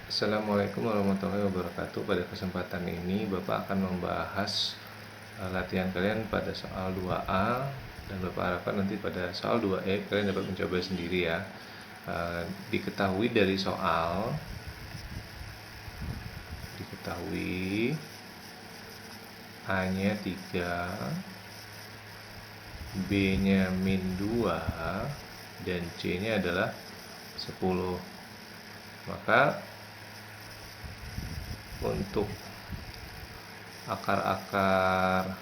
Assalamualaikum warahmatullahi wabarakatuh. Pada kesempatan ini Bapak akan membahas latihan kalian pada soal 2A, dan Bapak harapkan nanti pada soal 2E kalian dapat mencoba sendiri ya. Diketahui dari soal, A-nya 3, B-nya min 2, dan C-nya adalah 10. Maka untuk akar-akar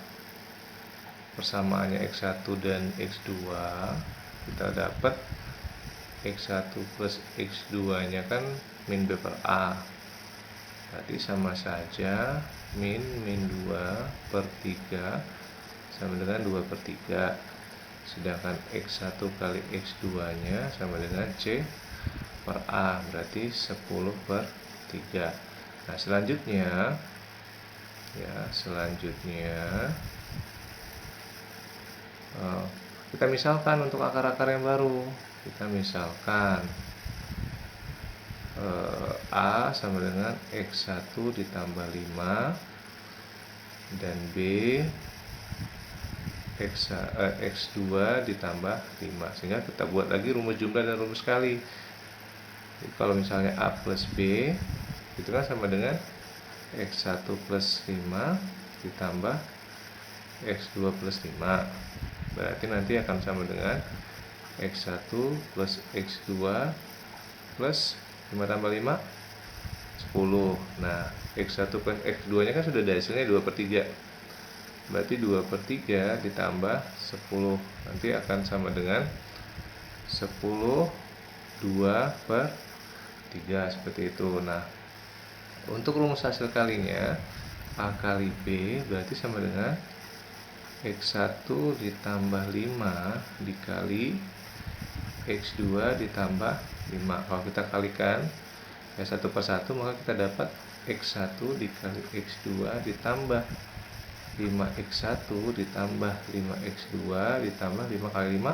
persamaannya X1 dan X2, kita dapat X1 plus X2 nya kan min B per A, berarti sama saja min 2 per 3 sama dengan 2 per 3, sedangkan X1 kali X2 nya sama dengan C per A, berarti 10 per 3. Nah selanjutnya kita misalkan untuk akar-akar yang baru. Kita misalkan A sama dengan X1 ditambah 5 dan B X2 ditambah 5, sehingga kita buat lagi rumus jumlah dan rumus kali. Jadi, kalau misalnya A plus B itu kan sama dengan X1 plus 5 ditambah X2 plus 5, berarti nanti akan sama dengan X1 plus X2 plus 5 tambah 5 10. Nah X1 plus X2 nya kan sudah ada hasilnya 2 per 3, berarti 2 per 3 ditambah 10 nanti akan sama dengan 10 2 per 3, seperti itu. Nah untuk rumus hasil kalinya A kali B berarti sama dengan X1 ditambah 5 dikali X2 ditambah 5. Kalau kita kalikan ya satu per satu, maka kita dapat X1 dikali X2 ditambah 5X1 ditambah 5X2 ditambah 5 kali 5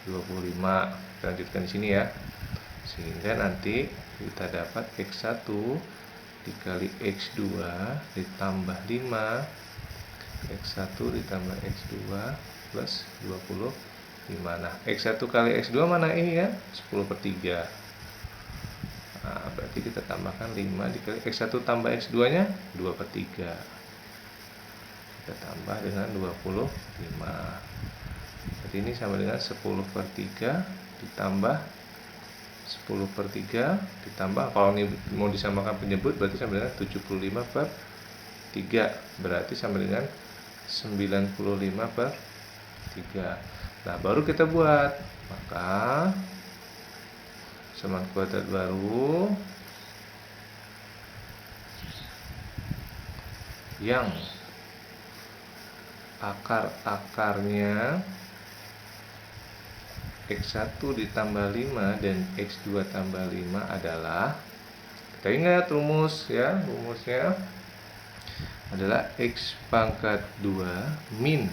25. Kita lanjutkan di sini ya, sehingga nanti kita dapat X1 dikali X2 ditambah 5 X1 ditambah X2 plus 25. Nah X1 kali X2 mana ini kan 10 per 3. Nah berarti kita tambahkan 5 dikali X1 tambah X2 nya 2 per 3, kita tambah dengan 25. Jadi ini sama dengan 10 per 3 ditambah 10 per 3 ditambah, kalau ini mau disamakan penyebut berarti sama dengan 75 per 3, berarti sama dengan 95 per 3. Nah baru kita buat, maka samakan kuadrat baru yang akar-akarnya X1 ditambah 5 dan X2 tambah 5 adalah, kita ingat rumus ya, rumusnya adalah X pangkat 2 min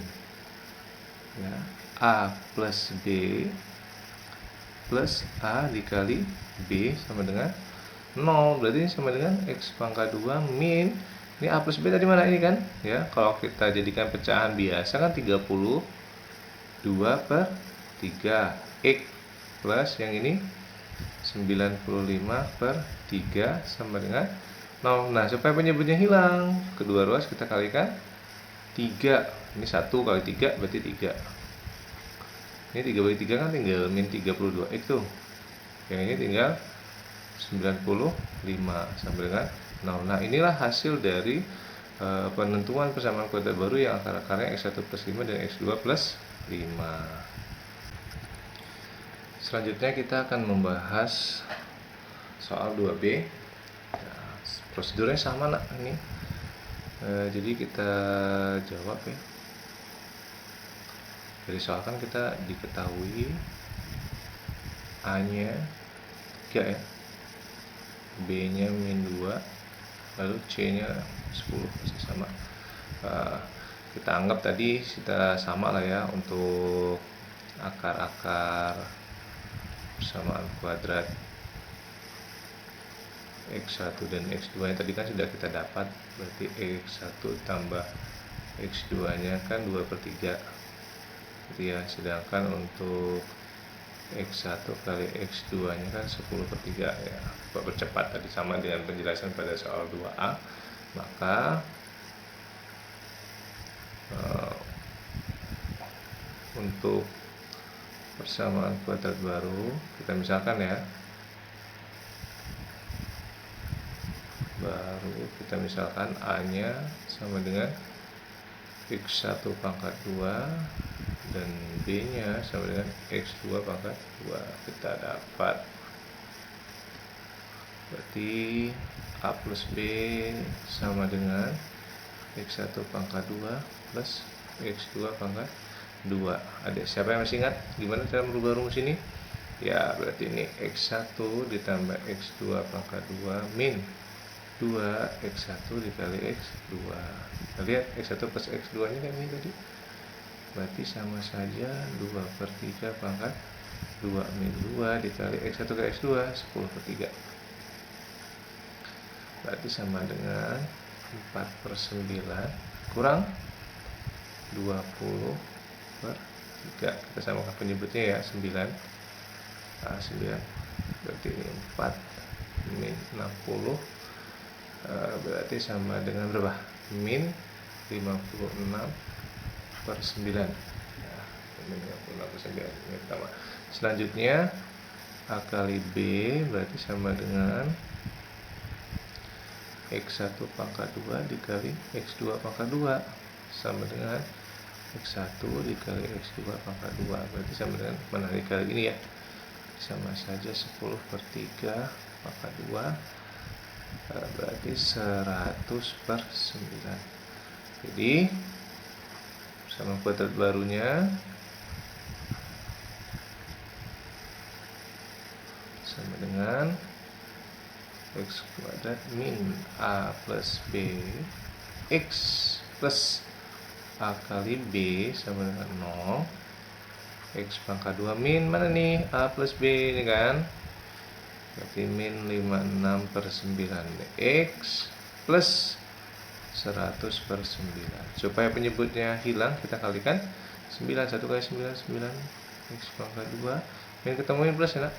ya, A plus B plus A dikali B sama dengan 0, berarti ini sama dengan X pangkat 2 min, ini A plus B tadi mana ini kan ya, kalau kita jadikan pecahan biasa kan 32 per 3 X plus yang ini 95 per 3 sama dengan 0. Nah supaya penyebutnya hilang, kedua ruas kita kalikan 3, ini 1 kali 3 berarti 3, ini 3 bagi 3 kan tinggal min 32 itu, yang ini tinggal 95 sama dengan 0. Nah inilah hasil dari penentuan persamaan kuadrat baru yang akar-akarnya X1 plus 5 dan X2 plus 5. Selanjutnya kita akan membahas soal 2B. Nah, prosedurnya sama nak ini. Jadi kita jawab ya. Dari soal kan kita diketahui A-nya 3 ya, B-nya min 2, lalu C-nya 10 masih sama. Kita anggap tadi kita sama lah ya untuk akar-akar persamaan kuadrat X1 dan X2 yang tadi kan sudah kita dapat, berarti X1 tambah X2 nya kan 2/3 gitu ya, sedangkan untuk X1 kali X2 nya kan 10/3 ya. Percepat tadi sama dengan penjelasan pada soal 2A, maka untuk persamaan kuadrat baru kita misalkan ya, kita misalkan A nya sama dengan X1 pangkat 2 dan B nya sama dengan X2 pangkat 2. Kita dapat berarti A plus B sama dengan X1 pangkat 2 plus X2 pangkat 2. Ada siapa yang masih ingat gimana cara merubah rumus ini? Ya, berarti ini X1 ditambah X2 pangkat 2 min 2X1 dikali X2. Kita lihat X1 plus X2 nya kan ini tadi, berarti sama saja 2/3 pangkat 2 min 2 dikali X1 kali X2, 10/3. Berarti sama dengan 4/9 kurang 20/3. Kita samakan penyebutnya ya, 9. 9 berarti ini 4 min 60, berarti sama dengan berapa? Min 56/9. Nah, min 56/9 ini pertama. Selanjutnya A kali B berarti sama dengan X1 pangkat 2 dikali X2 pangkat 2 sama dengan X1 dikali X2 pangkat 2, berarti sama dengan mana dikali ini ya, sama saja 10/3 pangkat 2, berarti 100/9. Jadi sama kuadrat barunya sama dengan X kuadrat min A plus B X plus A kali B sama dengan 0. X pangkat 2 min mana nih? A plus B ini kan, berarti min 56/9. X plus 100/9. Supaya penyebutnya hilang kita kalikan 9, 1 kali 9, 9. X pangkat 2 min ketemuin plus ya nak,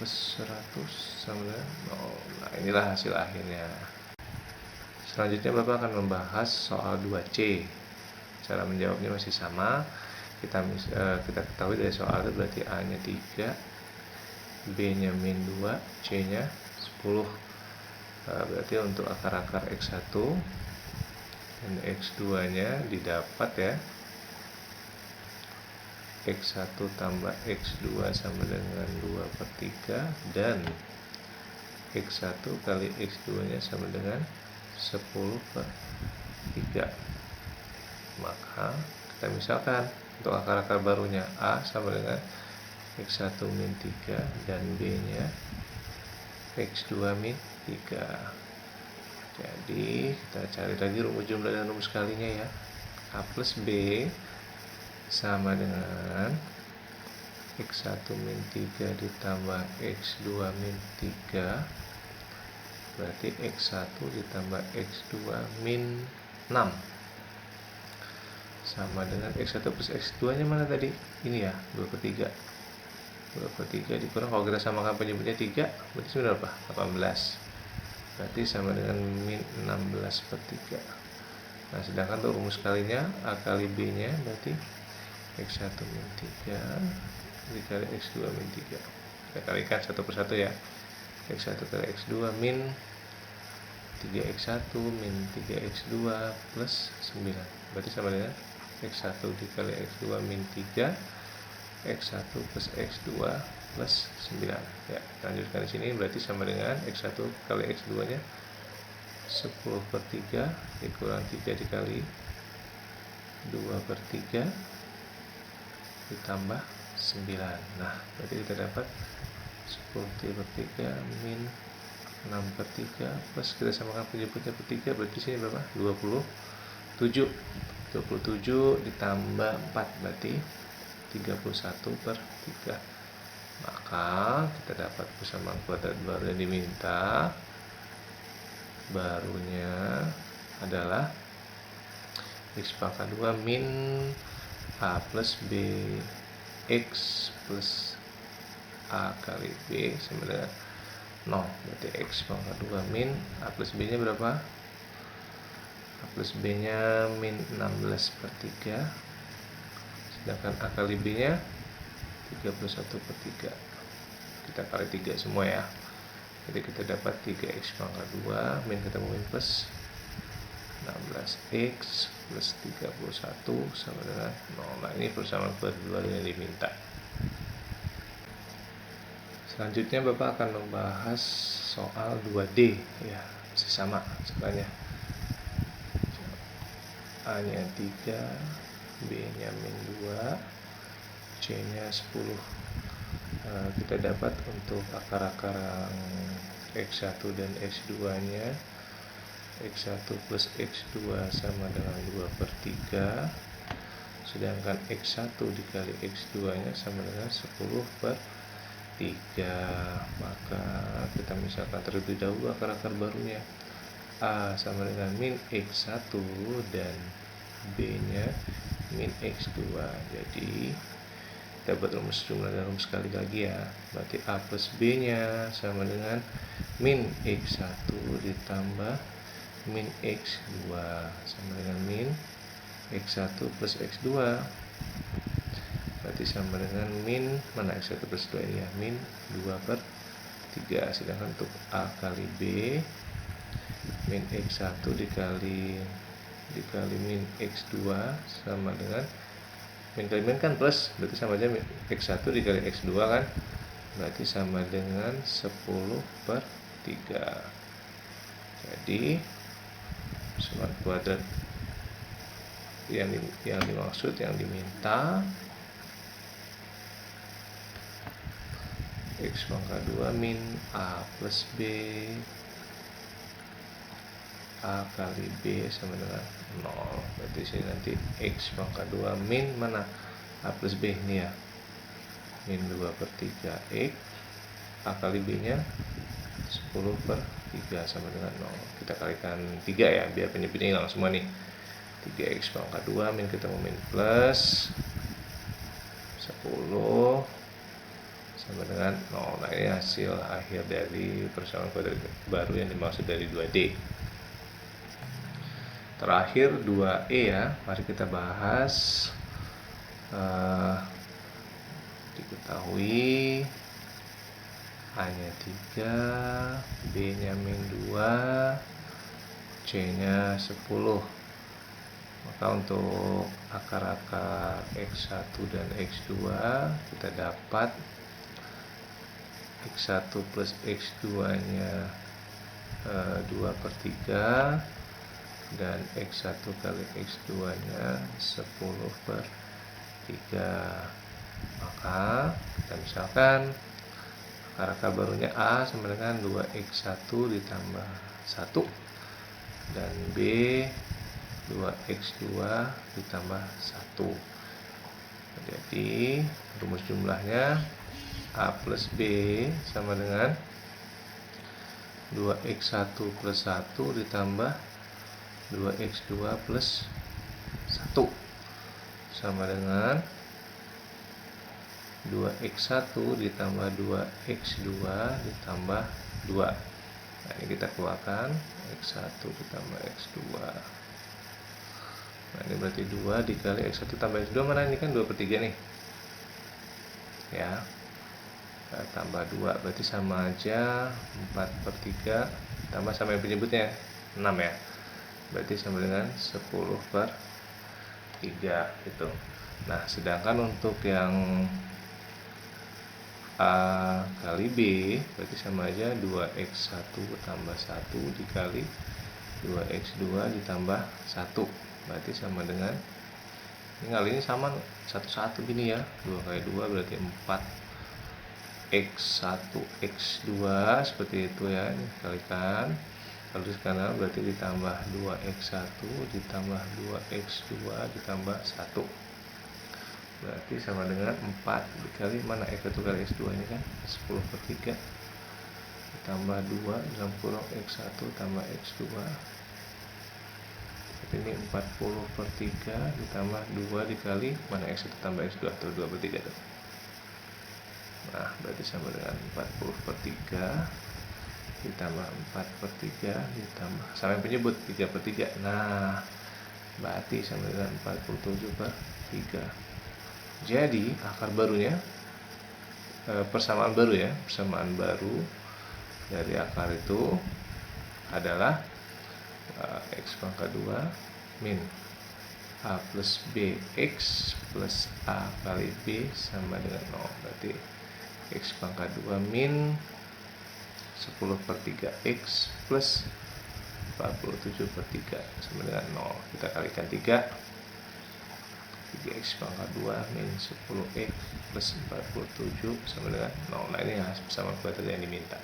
plus 100 sama dengan 0. Nah, inilah hasil akhirnya. Selanjutnya Bapak akan membahas soal 2C. Cara menjawabnya masih sama. Kita ketahui dari soal itu berarti A nya 3, B nya min 2, C nya 10. Berarti untuk akar-akar X1 dan X2 nya didapat ya, X1 tambah X2 sama dengan 2/3 dan X1 kali X2 nya sama dengan 10/3. Maka kita misalkan untuk akar-akar barunya A sama dengan X1 min 3 dan B nya X2 min 3. Jadi kita cari lagi rumus jumlah dan rumus kalinya ya. A plus B sama dengan X1 min 3 ditambah X2 min 3, berarti X1 ditambah X2 min 6 sama dengan X1 plus X2 nya mana tadi? Ini ya, 2/3. 2/3 dikurang, kalau kita samakan penyebutnya 3 berarti sudah berapa? 18. Berarti sama dengan min 16/3. Nah, sedangkan untuk rumus kalinya A kali B nya berarti X1 min 3 dikali X2 min 3. Kita kalikan satu persatu ya. X1 kali X2 min 3X1 min 3X2 plus 9. Berarti sama dengan X1 dikali X2 min 3, X1 plus X2 plus 9. Ya, lanjutkan di sini berarti sama dengan X1 kali X2 nya 10/3 dikurang 3 dikali 2/3 ditambah 9. Nah, berarti kita dapat 10/3 min 6/3 plus kita samakan penyebutnya per 3, berarti sini berapa? 27. 27 ditambah 4 berarti 31/3. Maka kita dapat persamaan kuadrat baru yang diminta. Barunya adalah X pangkat 2 min A plus B X plus A kali B sama dengan 0. Berarti X pangkat 2 min A plus B nya berapa? A plus B nya min 16/3, sedangkan A kali B nya 31/3. Kita kali 3 semua ya. Jadi kita dapat 3x pangkat 2 min ketemu min plus 16x plus 31 sama dengan 0. Nah, ini persamaan kedua yang diminta. Selanjutnya Bapak akan membahas soal 2D ya, masih sama soalnya. A nya 3, B nya min 2, C nya 10. Kita dapat untuk akar-akar X1 dan X2 nya. X1 plus X2 sama dengan 2/3, sedangkan X1 dikali X2 nya sama dengan 10/3. Maka kita misalkan terlebih dahulu akar-akar barunya. A sama dengan min X1 dan B nya min X2. Jadi kita buat rumus jumlah dan rumus sekali lagi ya. Berarti A plus B nya sama dengan min X1 ditambah min X2 sama dengan min X1 plus X2. Berarti sama dengan min, mana X1 plus 2 ini ya, min 2/3. Sedangkan untuk A kali B, min X1 dikali min X2 sama dengan min kali min kan plus, berarti sama aja X1 dikali X2 kan, berarti sama dengan 10/3. Jadi persamaan kuadrat yang dimaksud, yang diminta X pangkat 2 min A plus B A kali B sama dengan 0. Berarti sini nanti X pangkat 2 min mana? A plus B ini ya, min 2/3 X, A kali B nya 10/3 sama dengan 0. Kita kalikan 3 ya, biar penyebutnya hilang semua nih. 3x pangkat 2 min ketemu min plus 10 sama dengan 0. Nah, ini hasil akhir dari persamaan kuadrat baru yang dimaksud dari 2D. Terakhir 2E ya, mari kita bahas. Diketahui A nya 3, B nya min 2, C nya 10. Maka untuk akar-akar X1 dan X2 kita dapat X1 plus X2 nya 2/3 dan X1 kali X2 nya 10/3. Maka kita misalkan akar-akar barunya A sama dengan 2x1 ditambah 1 dan B 2x2 ditambah 1. Jadi rumus jumlahnya A plus B sama dengan 2x1 plus 1 ditambah 2x2 plus 1 sama dengan 2x1 ditambah 2x2 ditambah 2. Nah, ini kita keluarkan x1 ditambah x2. Nah, ini berarti 2 dikali x1 tambah x2, mana ini kan 2/3 nih ya. Nah, tambah 2 berarti sama aja 4/3 tambah sama yang penyebutnya 6 ya, berarti sama dengan 10/3 gitu. Nah, sedangkan untuk yang A kali B berarti sama aja 2x1 tambah 1 dikali 2x2 ditambah 1, berarti sama dengan, ini kali ini sama 1 gini ya, 2 kali 2 berarti 4x1 x2 seperti itu ya. Ini kalikan, kalau di kanan berarti ditambah 2x1 ditambah 2x2 ditambah 1. berarti sama dengan 4 dikali mana X1 kali X2 ini kan 10 per 3 tambah 2 dalam kurung X1 tambah X2. Ini 40 per 3 ditambah 2 dikali mana X1 tambah X2 atau 2 per 3 tuh. Nah berarti sama dengan 40 per 3 ditambah 4 per 3 ditambah sama yang penyebut 3 per 3. Nah berarti sama dengan 47 per 3. Jadi akar barunya persamaan baru ya, persamaan baru dari akar itu adalah X pangkat 2 min A plus B X plus A kali B sama dengan 0. Berarti X pangkat 2 min 10 per 3 X plus 47 per 3 sama dengan 0. Kita kalikan 3 3x pangkat 2 min 10x plus 47 sama dengan 0. Nah ini persamaan kuadrat yang diminta.